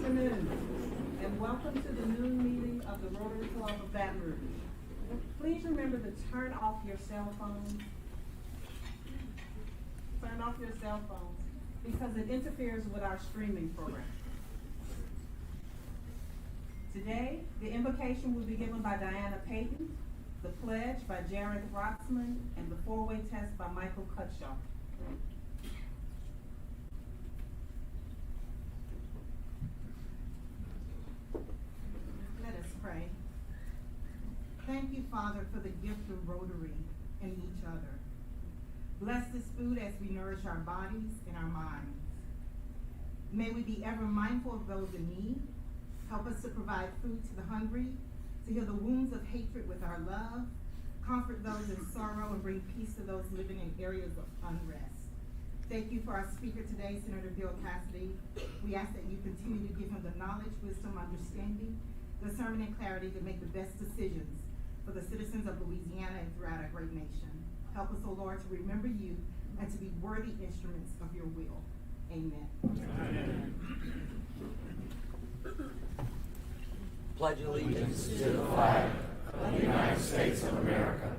afternoon, and welcome to the noon meeting of the Rotary Club of Baton Rouge. Please remember to turn off your cell phones. Turn off your cell phones because it interferes with our streaming program. Today, the invocation will be given by Diana Payton, the pledge by Jared Roxman, and the four-way test by Michael Cutshaw. Let us pray. Thank you, Father, for the gift of Rotary and each other. Bless this food as we nourish our bodies and our minds. May we be ever mindful of those in need. Help us to provide food to the hungry, to heal the wounds of hatred with our love, comfort those in sorrow, and bring peace to those living in areas of unrest. Thank you for our speaker today, Senator Bill Cassidy. We ask that you continue to give him the knowledge, wisdom, understanding, discernment, and clarity to make the best decisions for the citizens of Louisiana and throughout our great nation. Help us, O Lord, to remember you and to be worthy instruments of your will. Amen. Amen. Pledge allegiance to the flag of the United States of America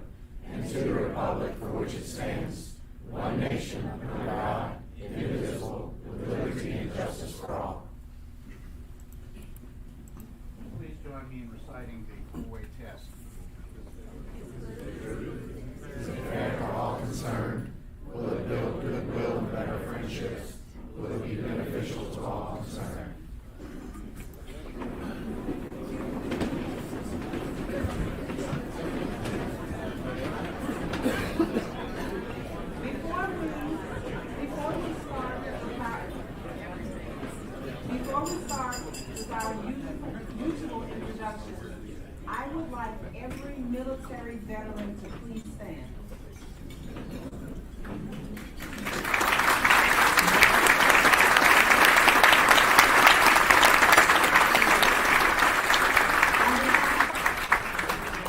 and to the republic for which it stands, one nation under God, indivisible, with liberty and justice for all. Please join me in reciting the four-way test. Is it fair to all concerned? Will it build goodwill and better friendships? Will it be beneficial to all concerned? Before we start with our usual introduction, I would like every military veteran to please stand.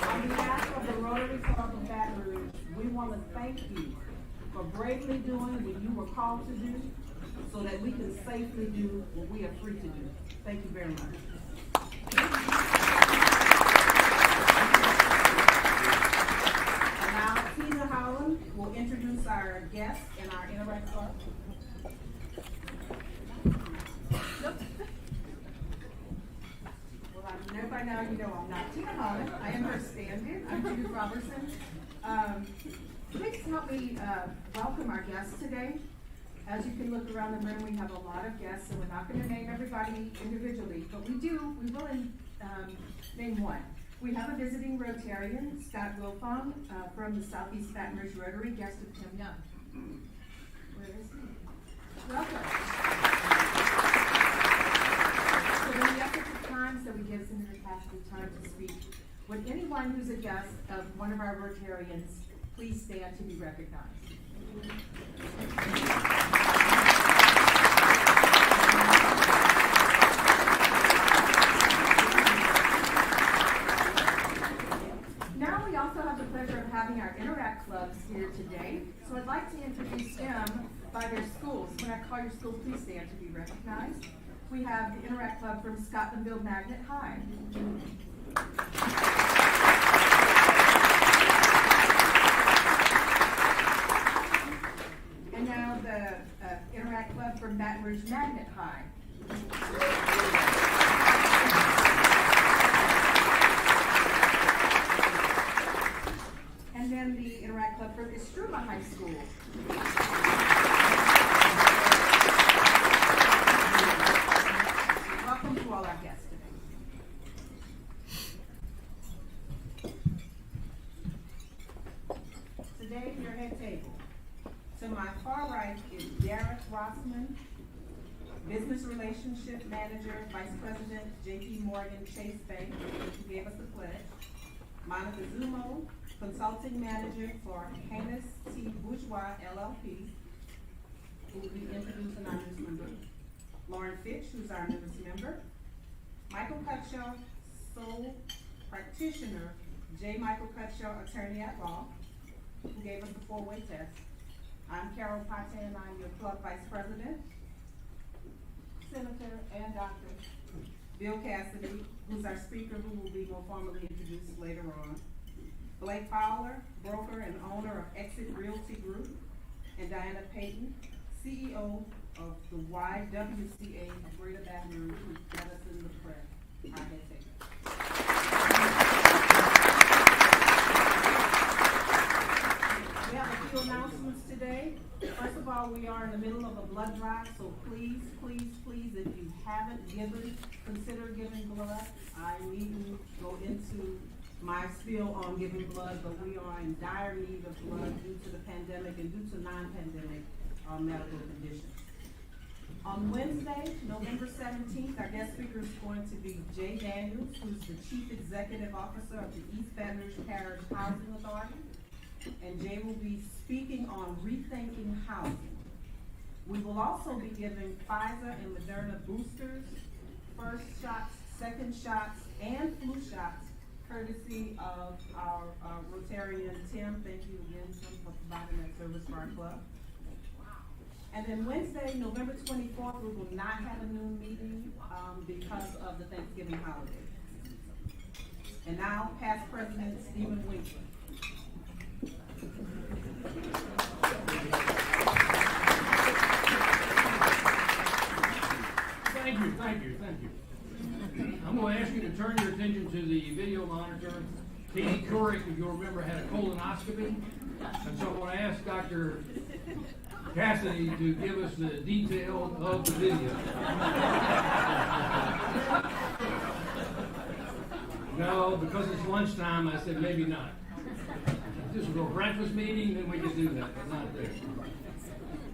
On behalf of the Rotary Club of Baton Rouge, we want to thank you for bravely doing what you were called to do, so that we can safely do what we are free to do. Thank you very much. And now, Tina Holland will introduce our guests in our Interact Club. Well, I know by now you know I'm not Tina Holland. I am her stand-in. I'm Judith Robertson. Please help me welcome our guests today. As you can look around the room, we have a lot of guests, and we're not going to name everybody individually, but we will name one. We have a visiting Rotarian, Scott Wilfong, from the Southeast Baton Rouge Rotary, guest of Tim Young. Where is he? Welcome. So in the effort of time, so we give Senator Cassidy time to speak, would anyone who's a guest of one of our Rotarians please stand to be recognized? Now we also have the pleasure of having our Interact clubs here today. So I'd like to introduce them by their schools. When I call your schools, please stand to be recognized. We have the Interact Club from Scotlandville Magnet High. And now the Interact Club from Baton Rouge Magnet High. And then the Interact Club from Estruma High School. Welcome to all our guests today. Today, your head table. To my far right is Derek Rossman, Business Relationship Manager, Vice President, J.P. Morgan Chase Bank, who gave us the pledge. Monica Zumo, Consulting Manager for Canis T. Bourgeois, LLP, who will be introducing our newest member. Lauren Fitch, who's our newest member. Michael Cutshaw, Sole Practitioner, J. Michael Cutshaw, Attorney at Law, who gave us the four-way test. I'm Carol Pate, and I'm your club vice president. Senator and Dr. Bill Cassidy, who's our speaker, who will be more formally introduced later on. Blake Fowler, broker and owner of Exit Realty Group, and Diana Payton, CEO of the YWCA of Greater Baton Rouge, who led us in the prayer. I had taken. We have a few announcements today. First of all, we are in the middle of a blood drive, so please, please, please, if you haven't given, consider giving blood. I needn't go into my spiel on giving blood, but we are in dire need of blood due to the pandemic and due to non-pandemic medical conditions. On Wednesday, November 17th, our guest speaker is going to be Jay Daniels, who's the Chief Executive Officer of the East Baton Rouge Parish Housing Authority. And Jay will be speaking on rethinking housing. We will also be giving Pfizer and Moderna boosters, first shots, second shots, and flu shots, courtesy of our Rotarian Tim. Thank you again, Tim, for providing that service for our club. And then Wednesday, November 24th, we will not have a noon meeting because of the Thanksgiving holiday. And now, past President Stephen Winkler. Thank you. I'm going to ask you to turn your attention to the video monitor. Katie Couric, if you'll remember, had a colonoscopy. And so I'm going to ask Dr. Cassidy to give us the details of the video. No, because it's lunchtime, I said maybe not. If this was a breakfast meeting, then we could do that, but not there.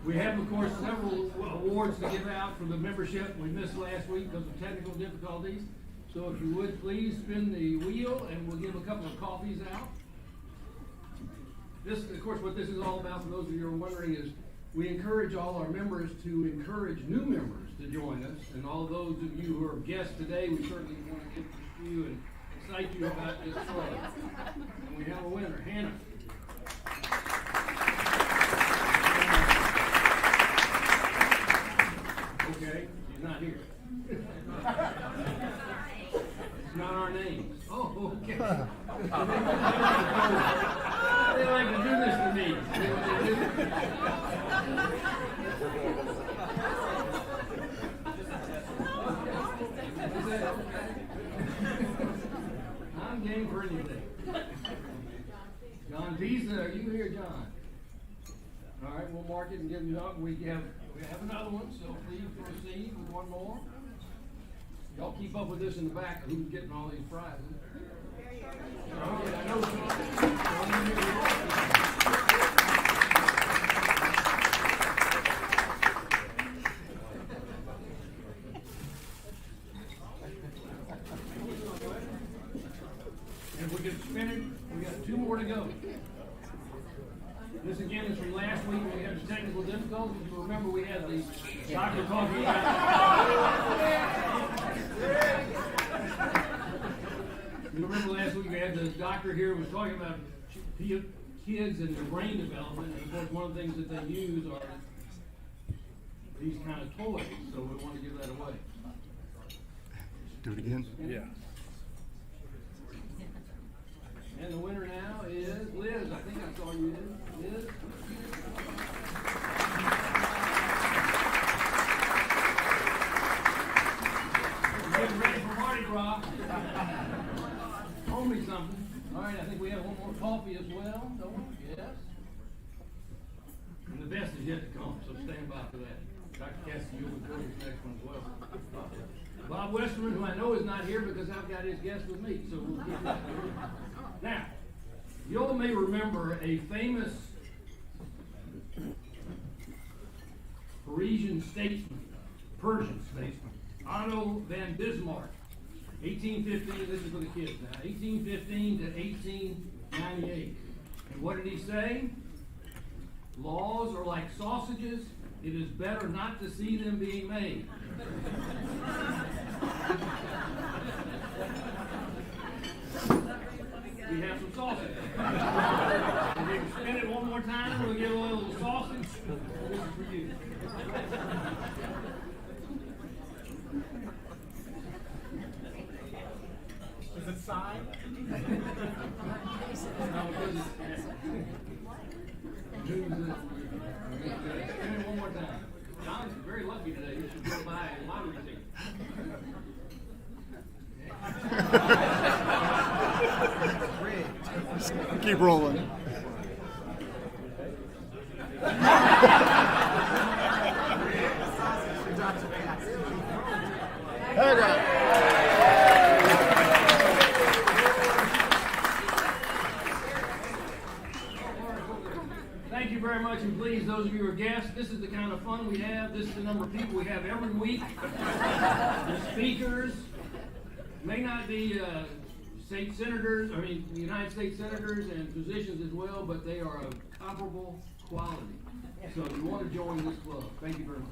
We have, of course, several awards to give out for the membership. We missed last week because of technical difficulties. So if you would, please spin the wheel and we'll give a couple of coffees out. This, of course, what this is all about, for those of you who are wondering, is we encourage all our members to encourage new members to join us. And all those of you who are guests today, we certainly want to interest you and excite you about this club. And we have a winner, Hannah. Okay, she's not here. It's not our names. Oh, okay. They like to do this to me. See what they do? I'm game for anything. John Visa, are you here, John? All right, we'll mark it and give you up. We have another one, so please proceed with one more. Y'all keep up with this in the back of who's getting all these prizes. Oh, yeah, I know. And if we can spin it, we got two more to go. This again is from last week when we had the technical difficulties. You remember we had the doctor talking about. You remember last week we had the doctor here who was talking about kids and their brain development. And of course, one of the things that they use are these kind of toys. So we want to give that away. Do it again? Yeah. And the winner now is Liz. I think I saw you, Liz. Getting ready for Mardi Gras. Hold me something. All right, I think we have one more coffee as well, don't we? Yes. And the best is yet to come, so stand by for that. Dr. Cassidy, you'll enjoy this next one as well. Bob Westerman, who I know is not here because I've got his guest with me, so we'll get that. Now, you all may remember a famous Persian statesman, Otto von Bismarck, 1815, this is for the kids now, 1815 to 1898. And what did he say? Laws are like sausages, it is better not to see them being made. We have some sausage. If we can spin it one more time, we'll give a little sausage. This is for you. One more time. John's very lucky today. You should go buy a lottery ticket. Keep rolling. Thank you very much, and please, those of you who are guests, this is the kind of fun we have. This is the number of people we have every week. The speakers may not be state senators, United States senators and physicians as well, but they are of comparable quality. So if you want to join this club, thank you very much.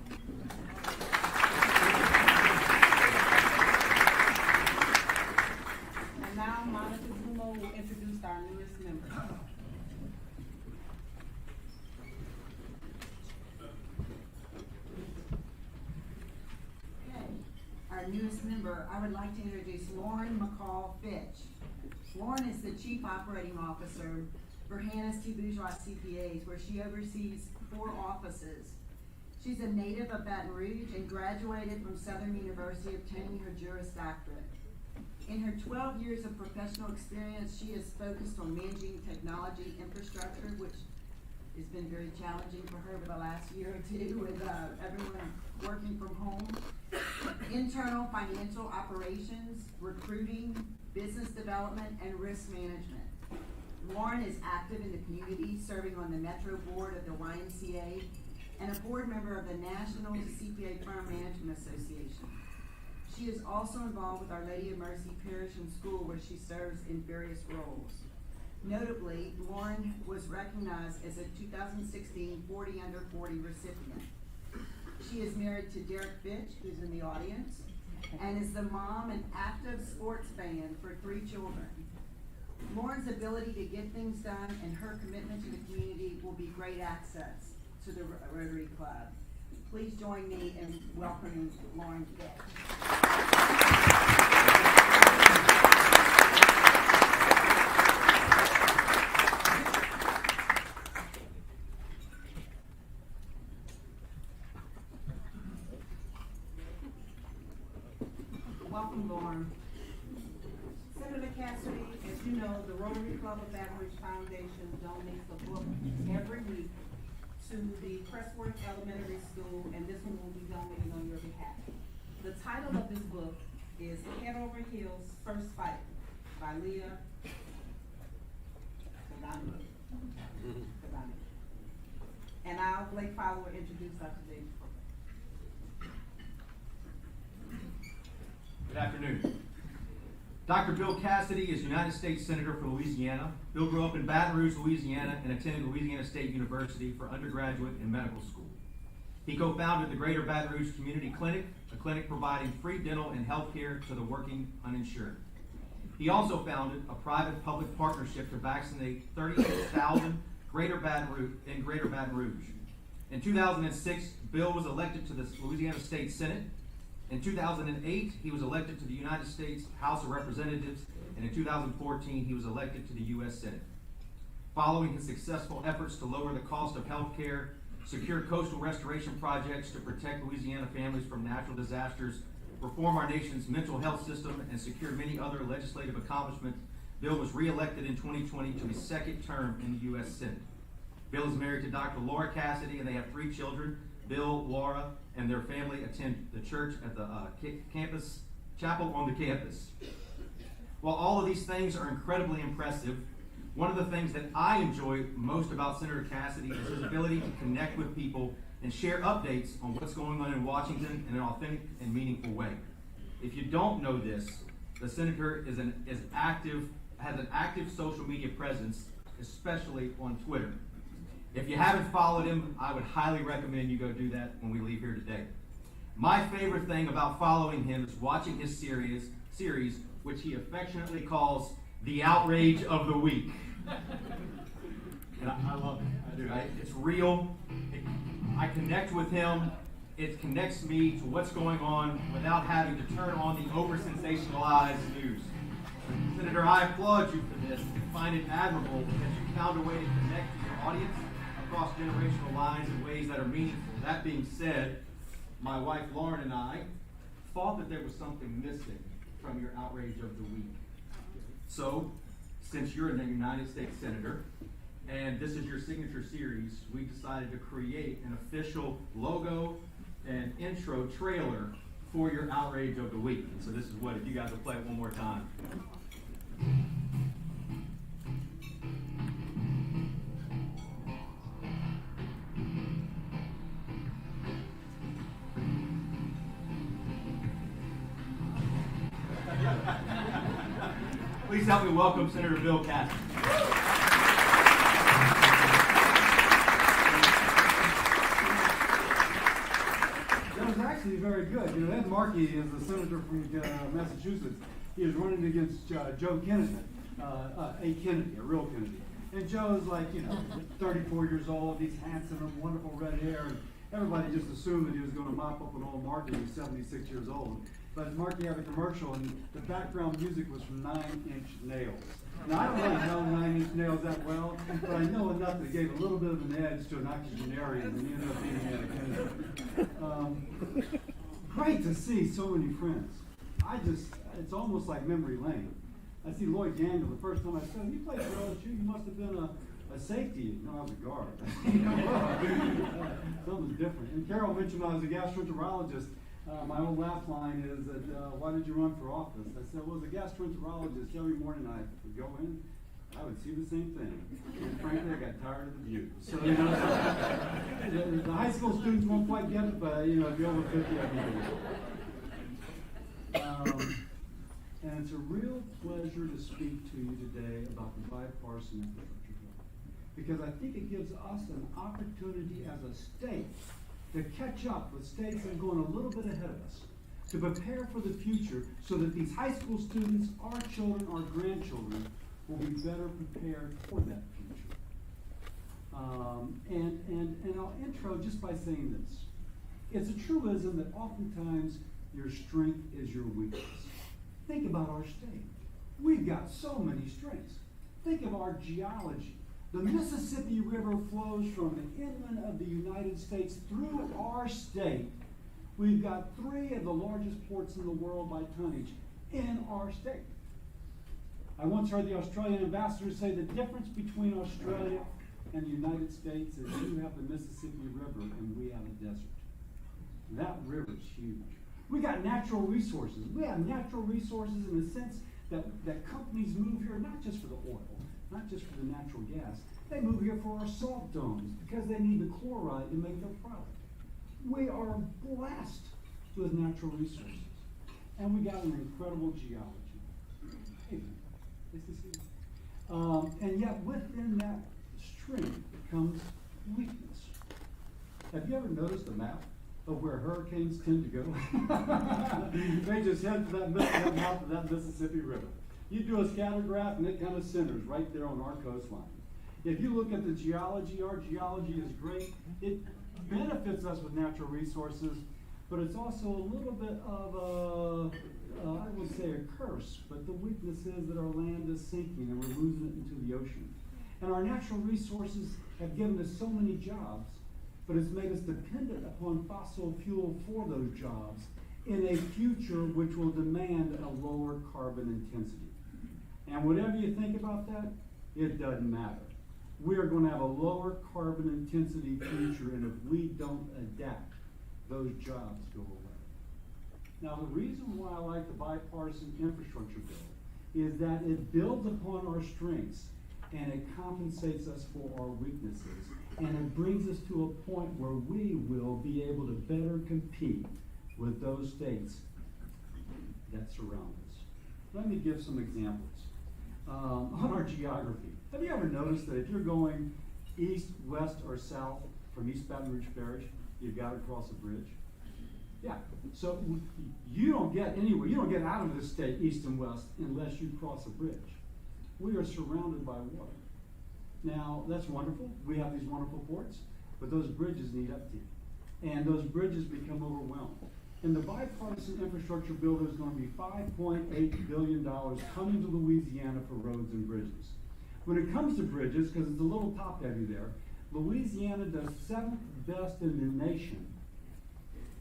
And now Monica Zumo will introduce our newest member. Our newest member, I would like to introduce Lauren McCall Fitch. Lauren is the Chief Operating Officer for Hannah's T. Bourgeois CPAs, where she oversees 4 offices. She's a native of Baton Rouge and graduated from Southern University, obtaining her Juris Doctorate. In her 12 years of professional experience, she is focused on managing technology infrastructure, which has been very challenging for her over the last year or two with everyone working from home. Internal financial operations, recruiting, business development, and risk management. Lauren is active in the community, serving on the Metro Board of the YMCA and a board member of the National CPA Firm Management Association. She is also involved with Our Lady of Mercy Parish and School, where she serves in various roles. Notably, Lauren was recognized as a 2016 40 Under 40 recipient. She is married to Derek Fitch, who's in the audience, and is the mom and active sports fan for 3 children. Lauren's ability to get things done and her commitment to the community will be great assets to the Rotary Club. Please join me in welcoming Lauren Fitch. Welcome, Lauren. Senator Cassidy, as you know, the Rotary Club of Baton Rouge Foundation donates a book every week to the Pressworth Elementary School, and this one will be donated on your behalf. The title of this book is Head Over Heels First Fight by Leah Kadani. And now Blake Fowler will introduce Dr. David. Good afternoon. Dr. Bill Cassidy is United States Senator for Louisiana. Bill grew up in Baton Rouge, Louisiana, and attended Louisiana State University for undergraduate and medical school. He co-founded the Greater Baton Rouge Community Clinic, a clinic providing free dental and health care to the working uninsured. He also founded a private-public partnership to vaccinate 36,000 Greater Baton Rouge. In 2006, Bill was elected to the Louisiana State Senate. In 2008, he was elected to the United States House of Representatives, and in 2014, he was elected to the U.S. Senate. Following his successful efforts to lower the cost of health care, secure coastal restoration projects to protect Louisiana families from natural disasters, reform our nation's mental health system, and secure many other legislative accomplishments, Bill was re-elected in 2020 to his 2nd term in the U.S. Senate. Bill is married to Dr. Laura Cassidy, and they have 3 children. Bill, Laura, and their family attend the church at the campus chapel on the campus. While all of these things are incredibly impressive, one of the things that I enjoy most about Senator Cassidy is his ability to connect with people and share updates on what's going on in Washington in an authentic and meaningful way. If you don't know this, the senator has an active social media presence, especially on Twitter. If you haven't followed him, I would highly recommend you go do that when we leave here today. My favorite thing about following him is watching his series, which he affectionately calls The Outrage of the Week. And I love it. I do. It's real. I connect with him. It connects me to what's going on without having to turn on the over-sensationalized news. Senator, I applaud you for this and find it admirable that you found a way to connect to your audience across generational lines in ways that are meaningful. That being said, my wife Lauren and I thought that there was something missing from your outrage of the week. So, since you're a United States Senator, and this is your signature series, we decided to create an official logo and intro trailer for your outrage of the week. And so this is what, if you guys will play it one more time. Please help me welcome Senator Bill Cassidy. That was actually very good. You know, Ed Markey is a senator from Massachusetts. He was running against Joe Kennedy, a Kennedy, a real Kennedy. And Joe's like, 34 years old. He's handsome and wonderful red hair. And everybody just assumed that he was going to mop up an old Markey who's 76 years old. But Markey had a commercial, and the background music was from 9-inch nails. Now, I don't really know 9-inch nails that well, but I know enough that it gave a little bit of an edge to an octogenarian, and he ended up being a great to see so many friends. It's almost like memory lane. I see Lloyd Daniel, the first time I saw him, you played for LSU, you must have been a safety. No, I was a guard. Something's different. And Carol mentioned I was a gastroenterologist. My old laugh line is that, why did you run for office? I said, well, as a gastroenterologist, every morning I would go in, I would see the same thing. And frankly, I got tired of the view. So, the high school students won't quite get it, but, if you're over 50, I can do it. And it's a real pleasure to speak to you today about the bipartisan infrastructure bill. Because I think it gives us an opportunity as a state to catch up with states that are going a little bit ahead of us, to prepare for the future so that these high school students, our children, our grandchildren, will be better prepared for that future. And I'll intro just by saying this. It's a truism that oftentimes your strength is your weakness. Think about our state. We've got so many strengths. Think of our geology. The Mississippi River flows from the inland of the United States through our state. We've got 3 of the largest ports in the world by tonnage in our state. I once heard the Australian ambassador say the difference between Australia and the United States is you have the Mississippi River and we have a desert. That river is huge. We got natural resources. We have natural resources in the sense that companies move here not just for the oil, not just for the natural gas. They move here for our salt domes because they need the chloride to make their product. We are blessed with natural resources. And we got an incredible geology. Hey, nice to see you. And yet within that strength comes weakness. Have you ever noticed a map of where hurricanes tend to go? They just head for that mouth of that Mississippi River. You do a scatter graph and it kind of centers right there on our coastline. If you look at the geology, our geology is great. It benefits us with natural resources, but it's also a little bit of I would say a curse, but the weakness is that our land is sinking and we're losing it into the ocean. And our natural resources have given us so many jobs, but it's made us dependent upon fossil fuel for those jobs in a future which will demand a lower carbon intensity. And whatever you think about that, it doesn't matter. We are going to have a lower carbon intensity future, and if we don't adapt, those jobs go away. Now, the reason why I like the bipartisan infrastructure bill is that it builds upon our strengths and it compensates us for our weaknesses, and it brings us to a point where we will be able to better compete with those states that surround us. Let me give some examples. On our geography, have you ever noticed that if you're going east, west, or south from East Baton Rouge Parish, you've got to cross a bridge? Yeah. So you don't get anywhere, you don't get out of the state east and west unless you cross a bridge. We are surrounded by water. Now, that's wonderful. We have these wonderful ports, but those bridges need upkeep. And those bridges become overwhelmed. In the bipartisan infrastructure bill, there's gonna be $5.8 billion coming to Louisiana for roads and bridges. When it comes to bridges, because it's a little top heavy there, Louisiana does 7th best in the nation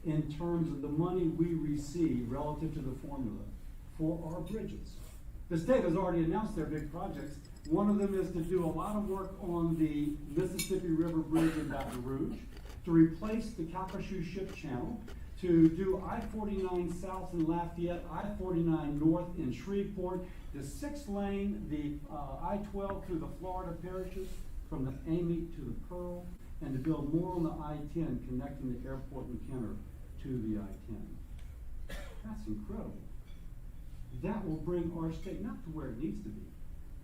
in terms of the money we receive relative to the formula for our bridges. The state has already announced their big projects. One of them is to do a lot of work on the Mississippi River Bridge in Baton Rouge, to replace the Calcasieu Ship Channel, to do I-49 South in Lafayette, I-49 North in Shreveport, the 6-lane, the I-12 through the Florida parishes, from the Amy to the Pearl, and to build more on the I-10 connecting the airport in Kenner to the I-10. That's incredible. That will bring our state not to where it needs to be,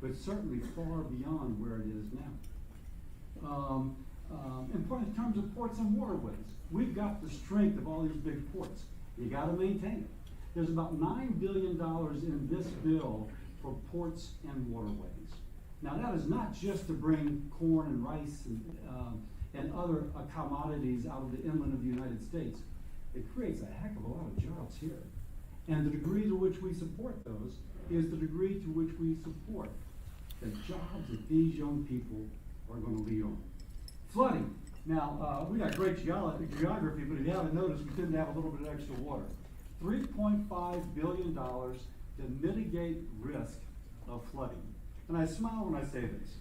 but certainly far beyond where it is now. In terms of ports and waterways, we've got the strength of all these big ports. You gotta maintain it. There's about $9 billion in this bill for ports and waterways. Now that is not just to bring corn and rice and other commodities out of the inland of the United States. It creates a heck of a lot of jobs here. And the degree to which we support those is the degree to which we support the jobs that these young people are gonna lead on. Flooding. Now, we got great geography, but if you haven't noticed, we tend to have a little bit of extra water. $3.5 billion to mitigate risk of flooding. And I smile when I say this,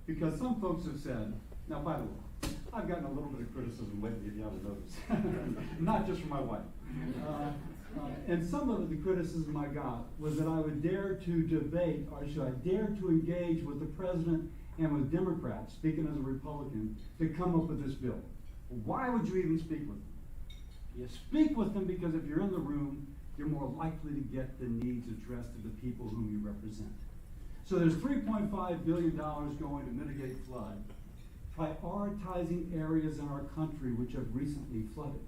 because some folks have said, now by the way, I've gotten a little bit of criticism lately, if you haven't noticed, not just from my wife. And some of the criticism I got was that I would dare to debate, or should I dare to engage with the president and with Democrats, speaking as a Republican, to come up with this bill. Why would you even speak with them? You speak with them because if you're in the room, you're more likely to get the needs addressed to the people whom you represent. So there's $3.5 billion going to mitigate flood, prioritizing areas in our country which have recently flooded.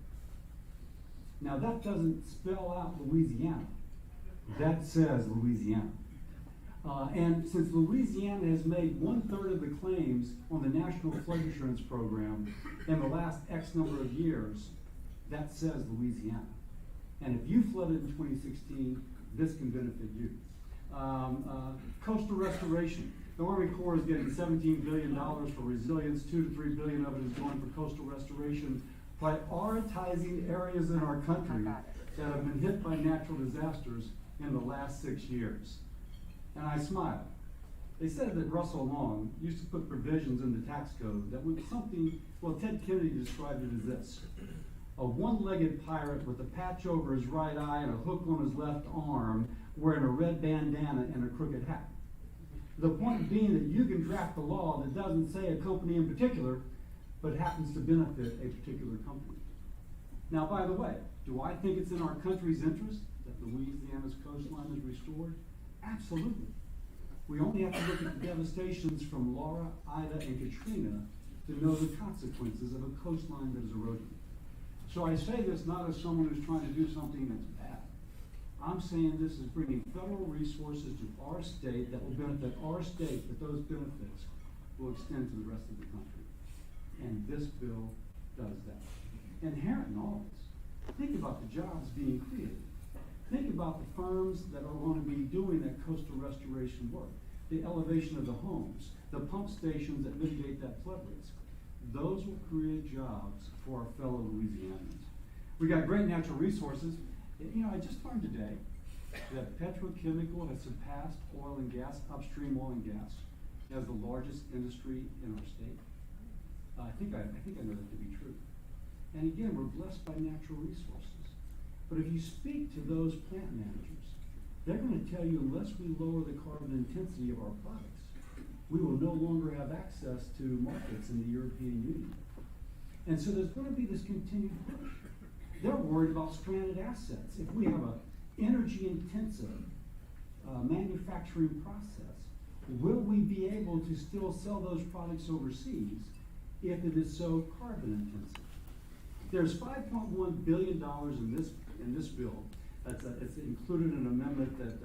Now that doesn't spell out Louisiana. That says Louisiana. And since Louisiana has made 1/3 of the claims on the National Flood Insurance Program in the last X number of years, that says Louisiana. And if you flooded in 2016, this can benefit you. Coastal restoration. The Army Corps is getting $17 billion for resilience, $2 to $3 billion of it is going for coastal restoration, prioritizing areas in our country that have been hit by natural disasters in the last 6 years. And I smile. They said that Russell Long used to put provisions in the tax code that would something, well, Ted Kennedy described it as this: a one-legged pirate with a patch over his right eye and a hook on his left arm, wearing a red bandana and a crooked hat. The point being that you can draft a law that doesn't say a company in particular, but happens to benefit a particular company. Now, by the way, do I think it's in our country's interest that Louisiana's coastline is restored? Absolutely. We only have to look at the devastations from Laura, Ida, and Katrina to know the consequences of a coastline that is eroding. So I say this not as someone who's trying to do something that's bad. I'm saying this is bringing federal resources to our state that will benefit our state, that those benefits will extend to the rest of the country. And this bill does that. Inherent in all this, think about the jobs being created. Think about the firms that are going to be doing that coastal restoration work, the elevation of the homes, the pump stations that mitigate that flood risk. Those will create jobs for our fellow Louisianans. We got great natural resources. You know, I just learned today that petrochemical has surpassed oil and gas, upstream oil and gas, as the largest industry in our state. I think I know that to be true. And again, we're blessed by natural resources. But if you speak to those plant managers, they're going to tell you unless we lower the carbon intensity of our products, we will no longer have access to markets in the European Union. And so there's going to be this continued push. They're worried about stranded assets. If we have an energy-intensive manufacturing process, will we be able to still sell those products overseas if it is so carbon intensive? There's $5.1 billion in this bill. It's included in an amendment that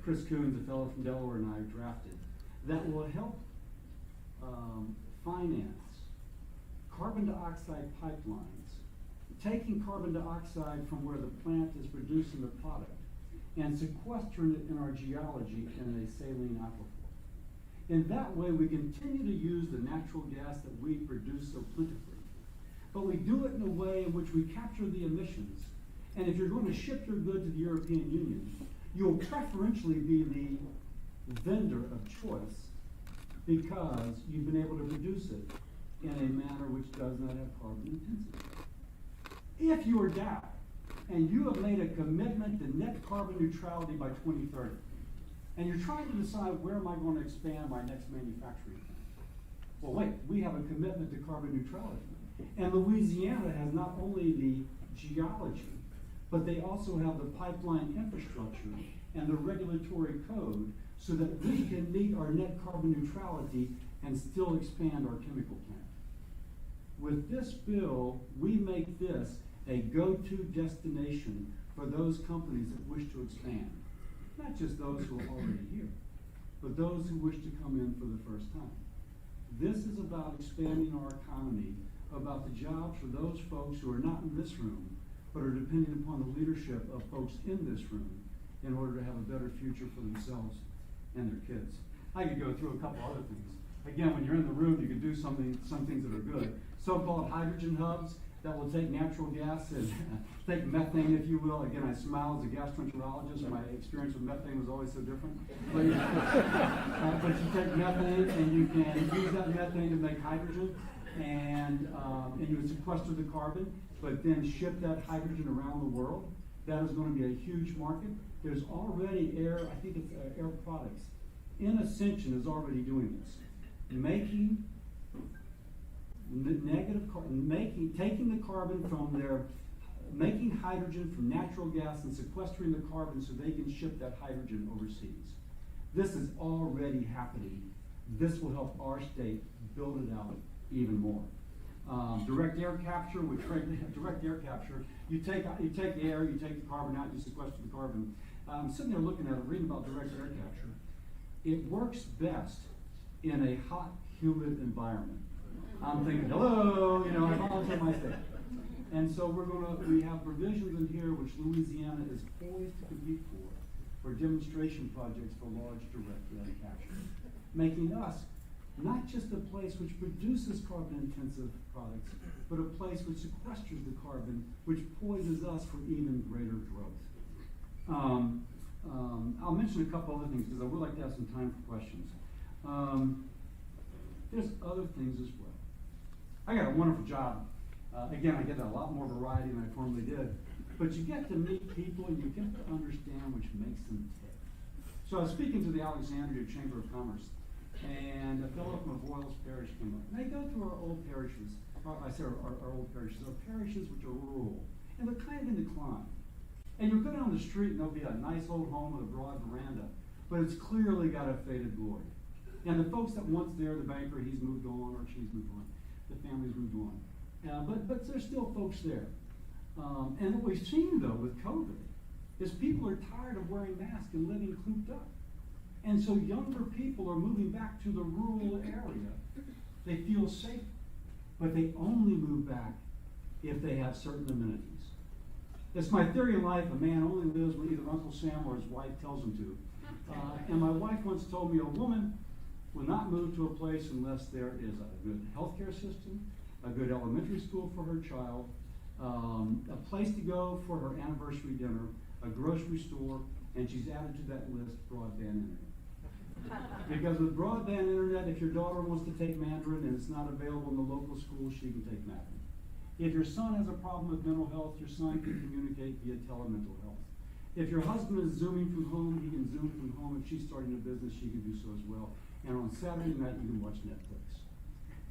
Chris Coons, a fellow from Delaware, and I drafted, that will help finance carbon dioxide pipelines taking carbon dioxide from where the plant is producing the product and sequestering it in our geology in a saline aquifer. In that way, we continue to use the natural gas that we produce so plentifully, but we do it in a way in which we capture the emissions. And if you're going to ship your good to the European Union, you'll preferentially be the vendor of choice because you've been able to produce it in a manner which does not have carbon intensity. If you are Dow and you have made a commitment to net carbon neutrality by 2030, and you're trying to decide where am I going to expand my next manufacturing plant, well, wait, we have a commitment to carbon neutrality. And Louisiana has not only the geology, but they also have the pipeline infrastructure and the regulatory code so that we can meet our net carbon neutrality and still expand our chemical plant. With this bill, we make this a go-to destination for those companies that wish to expand. Not just those who are already here, but those who wish to come in for the first time. This is about expanding our economy, about the jobs for those folks who are not in this room, but are depending upon the leadership of folks in this room in order to have a better future for themselves and their kids. I could go through a couple other things. Again, when you're in the room, you can do some things that are good. So-called hydrogen hubs that will take natural gas and take methane, if you will. Again, I smile as a gastroenterologist. My experience with methane was always so different. But you take methane and you can use that methane to make hydrogen, and you would sequester the carbon, but then ship that hydrogen around the world. That is going to be a huge market. There's already Air Products in Ascension is already doing this, taking the carbon from making hydrogen from natural gas and sequestering the carbon so they can ship that hydrogen overseas. This is already happening. This will help our state build it out even more. Direct air capture, you take the air, you take the carbon out, you sequester the carbon. I'm sitting there looking at it, reading about direct air capture. It works best in a hot, humid environment. I'm thinking, hello, I volunteer my state. And so we have provisions in here which Louisiana is poised to compete for demonstration projects for large direct air capture, making us not just a place which produces carbon-intensive products, but a place which sequesters the carbon, which poises us for even greater growth. I'll mention a couple other things because I would like to have some time for questions. There's other things as well. I got a wonderful job. Again, I get a lot more variety than I formerly did. But you get to meet people and you get to understand which makes them tick. So I was speaking to the Alexandria Chamber of Commerce, and a fellow from Avoyles Parish came up. And they go through our old parishes, our old parishes, our parishes which are rural, and they're kind of in decline. And you'll go down the street and there'll be a nice old home with a broad veranda, but it's clearly got a faded glory. And the folks that once there, the banker, he's moved on, or she's moved on, the family's moved on. But there's still folks there. And what we've seen, though, with COVID, is people are tired of wearing masks and living cooped up. And so younger people are moving back to the rural area. They feel safe, but they only move back if they have certain amenities. It's my theory in life, a man only lives where either Uncle Sam or his wife tells him to. And my wife once told me a woman will not move to a place unless there is a good healthcare system, a good elementary school for her child, a place to go for her anniversary dinner, a grocery store, and she's added to that list broadband internet. Because with broadband internet, if your daughter wants to take Mandarin and it's not available in the local school, she can take Mandarin. If your son has a problem with mental health, your son can communicate via telemental health. If your husband is Zooming from home, he can Zoom from home. If she's starting a business, she can do so as well. And on Saturday night, you can watch Netflix.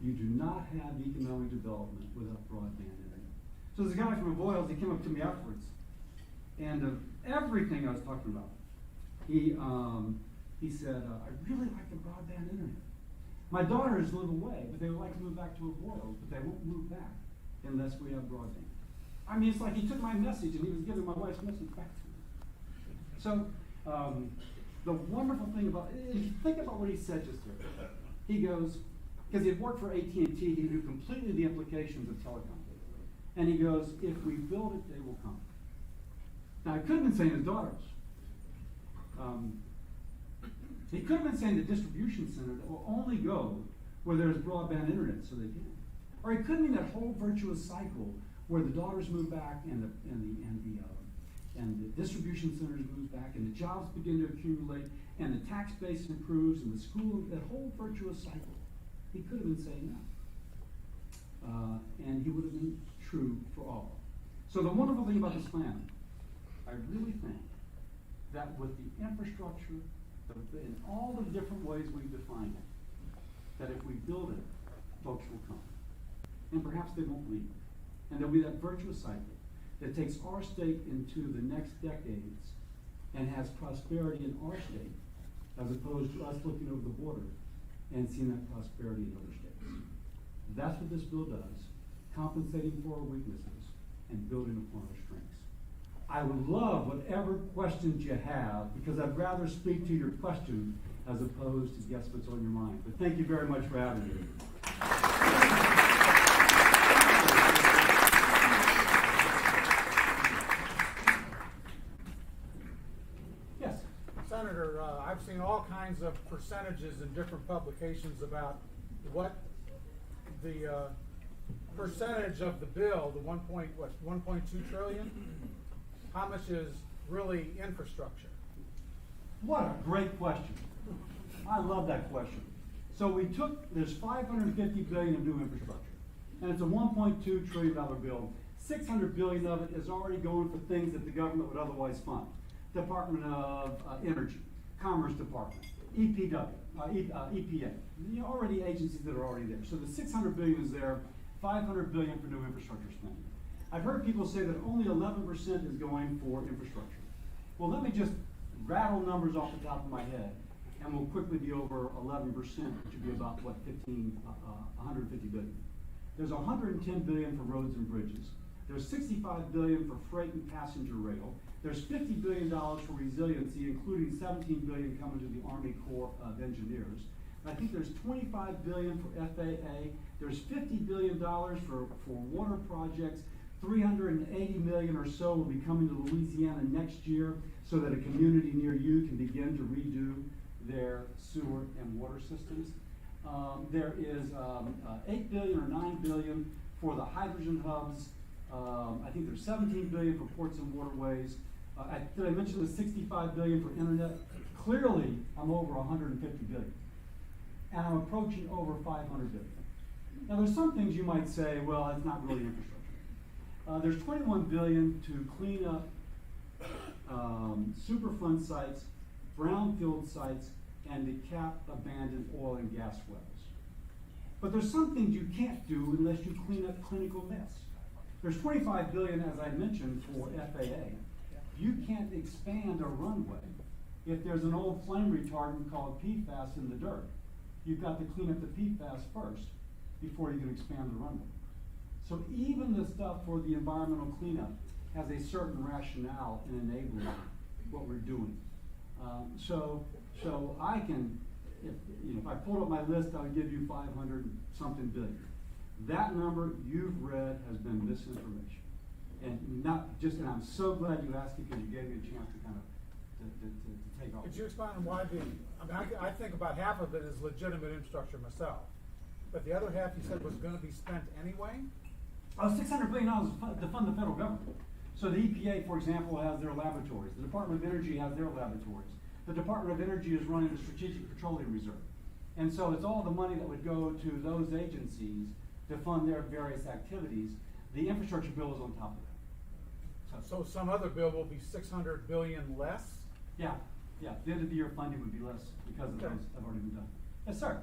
You do not have economic development without broadband internet. So there's a guy from Avoyles, he came up to me afterwards. And of everything I was talking about, he said, I really like the broadband internet. My daughters live away, but they would like to move back to Avoyles, but they won't move back unless we have broadband. I mean, it's like he took my message and he was giving my wife's message back to me. So, the wonderful thing about, think about what he said just here. He goes, because he had worked for AT&T, he knew completely the implications of telecom. And he goes, if we build it, they will come. Now, he could have been saying his daughters. He could have been saying the distribution center that will only go where there's broadband internet so they can. Or he could mean that whole virtuous cycle where the daughters move back and the distribution centers moves back and the jobs begin to accumulate and the tax base improves and the school, that whole virtuous cycle. He could have been saying that. And he would have been true for all. So the wonderful thing about this plan, I really think that with the infrastructure, in all the different ways we've defined it, that if we build it, folks will come. And perhaps they won't leave. And there'll be that virtuous cycle that takes our state into the next decades and has prosperity in our state, as opposed to us looking over the border and seeing that prosperity in other states. That's what this bill does, compensating for our weaknesses and building upon our strengths. I would love whatever questions you have, because I'd rather speak to your question as opposed to guess what's on your mind. But thank you very much for having me. Yes. Senator, I've seen all kinds of percentages in different publications about what the percentage of the bill, the 1.2 trillion, how much is really infrastructure? What a great question. I love that question. So there's $550 billion of new infrastructure, and it's a $1.2 trillion bill. $600 billion of it is already going for things that the government would otherwise fund. Department of Energy, Commerce Department, EPA, already agencies that are already there. So the $600 billion is there, $500 billion for new infrastructure spending. I've heard people say that only 11% is going for infrastructure. Well, let me just rattle numbers off the top of my head, and we'll quickly be over 11%, which would be about, what, 150 billion. There's 110 billion for roads and bridges. There's 65 billion for freight and passenger rail. There's $50 billion for resiliency, including 17 billion coming to the Army Corps of Engineers. I think there's 25 billion for FAA. There's $50 billion for water projects. 380 million or so will be coming to Louisiana next year so that a community near you can begin to redo their sewer and water systems. There is 8 billion or 9 billion for the hydrogen hubs. I think there's 17 billion for ports and waterways. Did I mention the 65 billion for internet? Clearly, I'm over 150 billion. And I'm approaching over 500 billion. Now, there's some things you might say, well, it's not really infrastructure. There's 21 billion to clean up Superfund sites, brownfield sites, and to cap abandoned oil and gas wells. But there's some things you can't do unless you clean up clinical mess. There's 25 billion, as I mentioned, for FAA. You can't expand a runway if there's an old flame retardant called PFAS in the dirt. You've got to clean up the PFAS first before you can expand the runway. So even the stuff for the environmental cleanup has a certain rationale in enabling what we're doing. So I can, if I pulled up my list, I would give you 500 something billion. That number you've read has been misinformation. And and I'm so glad you asked because you gave me a chance to kind of to take off. Could you explain why I think about half of it is legitimate infrastructure myself. But the other half you said was going to be spent anyway? $600 billion to fund the federal government. So the EPA, for example, has their laboratories. The Department of Energy has their laboratories. The Department of Energy is running the Strategic Petroleum Reserve. And so it's all the money that would go to those agencies to fund their various activities. The infrastructure bill is on top of that. So some other bill will be 600 billion less? Yeah. The end of the year funding would be less because of those have already been done. Yes, sir.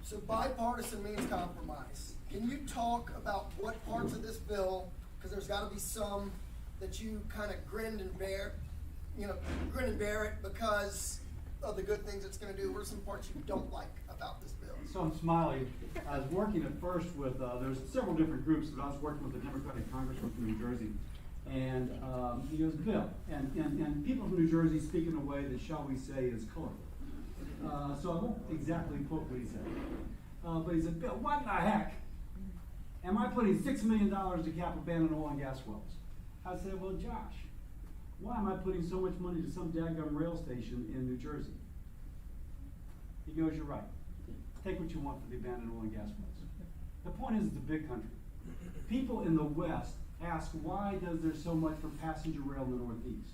So bipartisan means compromise. Can you talk about what parts of this bill, because there's got to be some that you kind of grin and bear it because of the good things it's going to do. What are some parts you don't like about this bill? So I'm smiling. I was working at first with, there's several different groups, but I was working with a Democratic congressman from New Jersey. And he goes, Bill, and people from New Jersey speak in a way that, shall we say, is colorful. So I won't exactly quote what he said. But he said, Bill, what the heck? am I putting $6 million to cap abandoned oil and gas wells? I said, well, Josh, why am I putting so much money to some daggum rail station in New Jersey? He goes, you're right. Take what you want for the abandoned oil and gas wells. The point is, it's a big country. People in the West ask, why does there so much for passenger rail in the Northeast?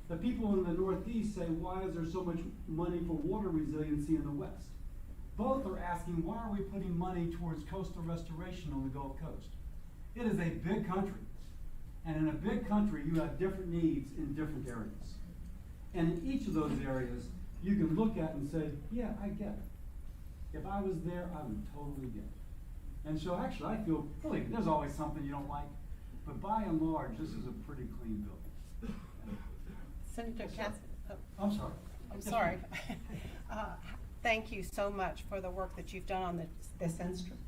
The people in the Northeast say, why is there so much money for water resiliency in the West? Both are asking, why are we putting money towards coastal restoration on the Gulf Coast? It is a big country. And in a big country, you have different needs in different areas. And in each of those areas, you can look at and say, yeah, I get it. If I was there, I would totally get it. And so actually, I feel, really, there's always something you don't like, but by and large, this is a pretty clean bill. Senator Cassidy. I'm sorry. I'm sorry. Thank you so much for the work that you've done on this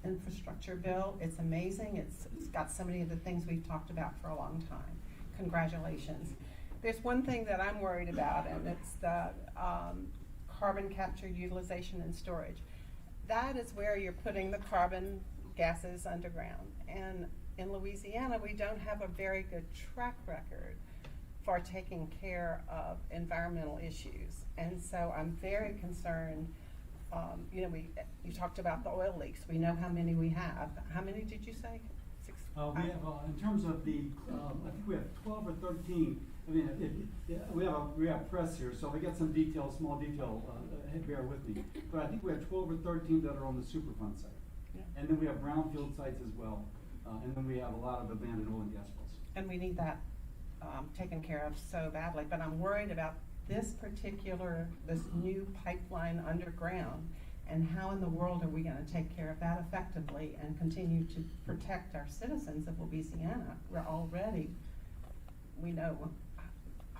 infrastructure bill. It's amazing. It's got so many of the things we've talked about for a long time. Congratulations. There's one thing that I'm worried about, and it's the carbon capture, utilization, and storage. That is where you're putting the carbon gases underground. And in Louisiana, we don't have a very good track record for taking care of environmental issues. And so I'm very concerned, you know, you talked about the oil leaks. We know how many we have. How many did you say? Six? We have, in terms of the, I think we have 12 or 13. I mean, we have press here, so we got some detail, small detail, bear with me. But I think we have 12 or 13 that are on the Superfund site. Yeah. And then we have brownfield sites as well. And then we have a lot of abandoned oil and gas wells. And we need that taken care of so badly. But I'm worried about this new pipeline underground, and how in the world are we going to take care of that effectively and continue to protect our citizens of Louisiana? We know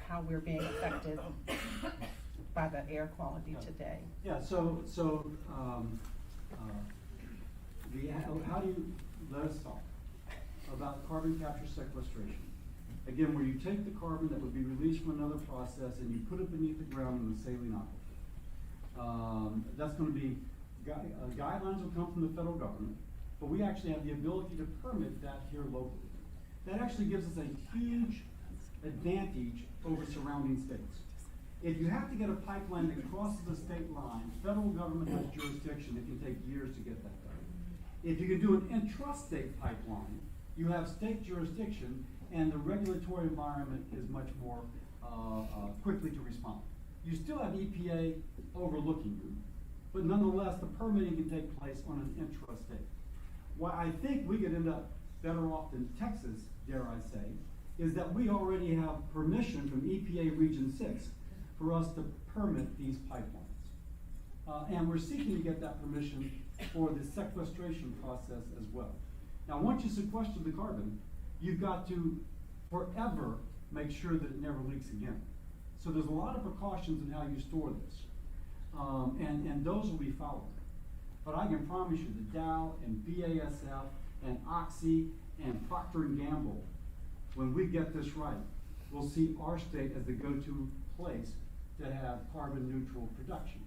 how we're being affected by the air quality today. Yeah, how do you, let us talk about carbon capture sequestration. Again, where you take the carbon that would be released from another process and you put it beneath the ground in the saline aquifer. That's going to be, guidelines will come from the federal government, but we actually have the ability to permit that here locally. That actually gives us a huge advantage over surrounding states. If you have to get a pipeline that crosses the state line, federal government has jurisdiction. It can take years to get that done. If you can do an intrastate pipeline, you have state jurisdiction, and the regulatory environment is much more quickly to respond. You still have EPA overlooking you, but nonetheless, the permitting can take place on an intrastate. What I think we could end up better off than Texas, dare I say, is that we already have permission from EPA Region 6 for us to permit these pipelines. And we're seeking to get that permission for the sequestration process as well. Now, once you sequester the carbon, you've got to forever make sure that it never leaks again. So there's a lot of precautions in how you store this. And those will be followed. But I can promise you that Dow and BASF and Oxy and Procter & Gamble, when we get this right, will see our state as the go-to place to have carbon neutral production.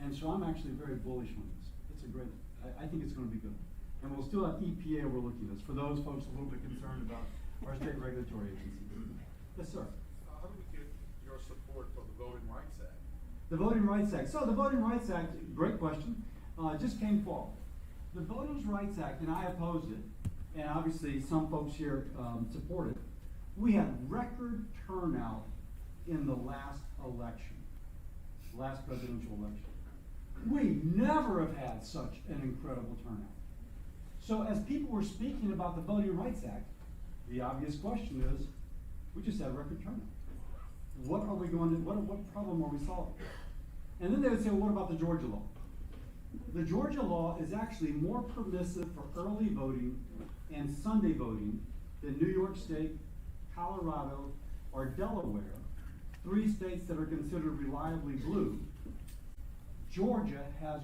And so I'm actually very bullish on this. It's a great, I think it's going to be good. And we'll still have EPA overlooking this, for those folks a little bit concerned about our state regulatory agencies. Yes, sir. How do we get your support for the Voting Rights Act? The Voting Rights Act. So the Voting Rights Act, great question, just came forward. The Voting Rights Act, and I opposed it, and obviously some folks here support it. We had record turnout in the last election, last presidential election. We never have had such an incredible turnout. So as people were speaking about the Voting Rights Act, the obvious question is, we just had record turnout. What are we going to, what problem are we solving? And then they would say, well, what about the Georgia law? The Georgia law is actually more permissive for early voting and Sunday voting than New York State, Colorado, or Delaware, 3 states that are considered reliably blue. Georgia has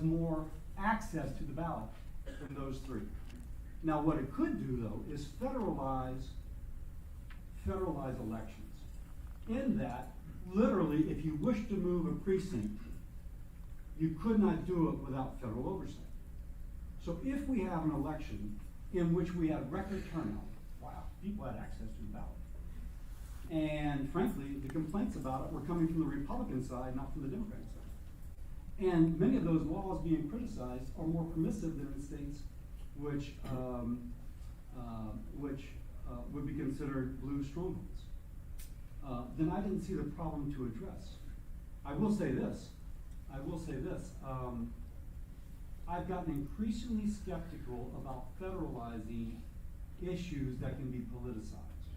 more access to the ballot than those 3. Now, what it could do, though, is federalize elections. In that, literally, if you wish to move a precinct, you could not do it without federal oversight. So if we have an election in which we had record turnout, wow, people had access to the ballot. And frankly, the complaints about it were coming from the Republican side, not from the Democratic side. And many of those laws being criticized are more permissive than in states which would be considered blue strongholds. Then I didn't see the problem to address. I will say this. I've gotten increasingly skeptical about federalizing issues that can be politicized.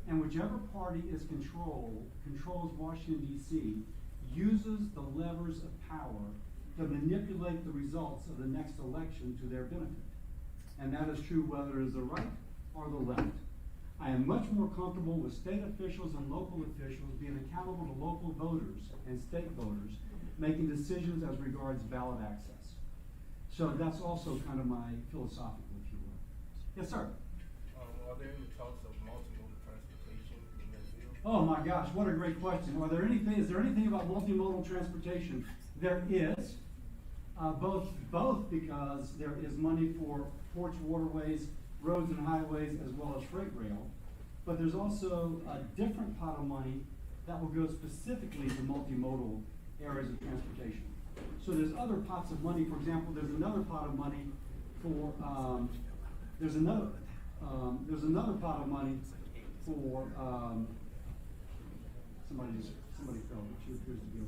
And whichever party controls Washington, D.C., uses the levers of power to manipulate the results of the next election to their benefit. And that is true whether it is the right or the left. I am much more comfortable with state officials and local officials being accountable to local voters and state voters making decisions as regards ballot access. So that's also kind of my philosophical, if you will. Yes, sir. Are there any talks of multimodal transportation in that field? Oh my gosh, what a great question. Is there anything about multimodal transportation? There is, both because there is money for ports, waterways, roads and highways, as well as freight rail. But there's also a different pot of money that will go specifically to multimodal areas of transportation. So there's other pots of money. For example, there's another pot of money for, there's another pot of money for, somebody fell, but she appears to be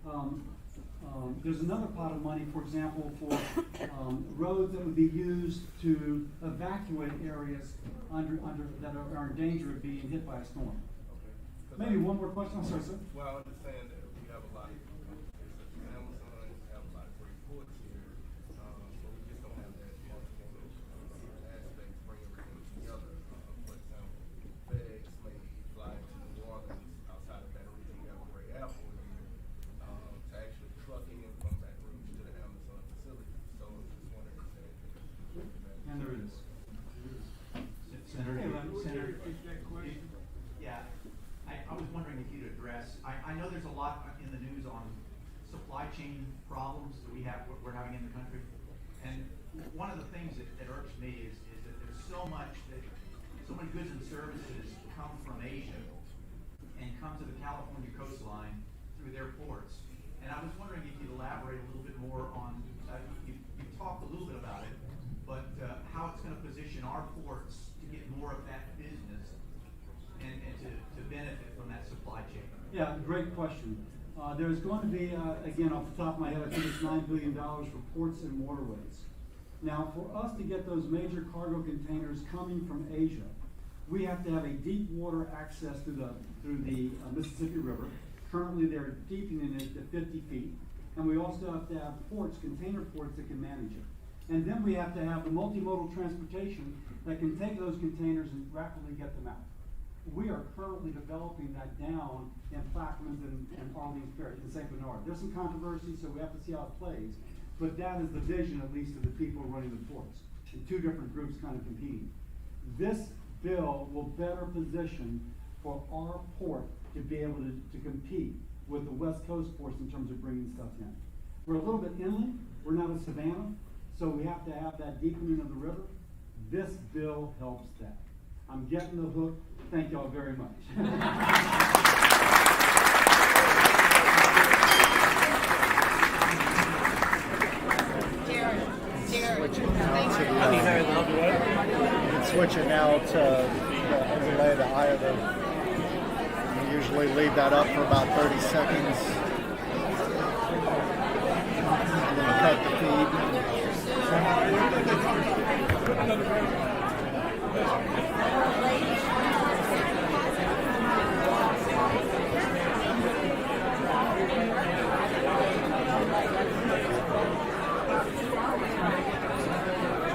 okay. There's another pot of money, for example, for roads that would be used to evacuate areas that are in danger of being hit by a storm. Okay. Maybe one more question. I'm sorry, sir. Well, I understand that we have a lot of, Amazon, we have a lot of great ports here, but we just don't have that multimodal aspect to bring everything together. For example, FedEx may fly to New Orleans outside of Baton Rouge, we have a great airport here, to actually trucking and from Baton Rouge to the Amazon facility. So I was just wondering if there's anything. And there is. Senator, yeah, I was wondering if you'd address, I know there's a lot in the news on supply chain problems that we're having in the country. And one of the things that irks me is that there's so many goods and services come from Asia and come to the California coastline through their ports. And I was wondering if you'd elaborate a little bit more on, you talked a little bit about it, but how it's going to position our ports to get more of that business and to benefit from that supply chain. Yeah, great question. There's going to be, again, off the top of my head, I think it's $9 billion for ports and waterways. Now, for us to get those major cargo containers coming from Asia, we have to have a deep water access through the Mississippi River. Currently, they're deepening it to 50 feet. And we also have to have ports, container ports that can manage it. And then we have to have the multimodal transportation that can take those containers and rapidly get them out. We are currently developing that down in Plaquemines and Orleans Parish, in St. Bernard. There's some controversy, so we have to see how it plays. But that is the vision, at least, of the people running the ports. And two different groups kind of competing. This bill will better position for our port to be able to compete with the West Coast ports in terms of bringing stuff in. We're a little bit inland. We're not a Savannah, so we have to have that deepening of the river. This bill helps that. I'm getting the hook. Thank y'all very much. Switch it now to overlay the eye of the. We usually leave that up for about 30 seconds. And then cut the feed.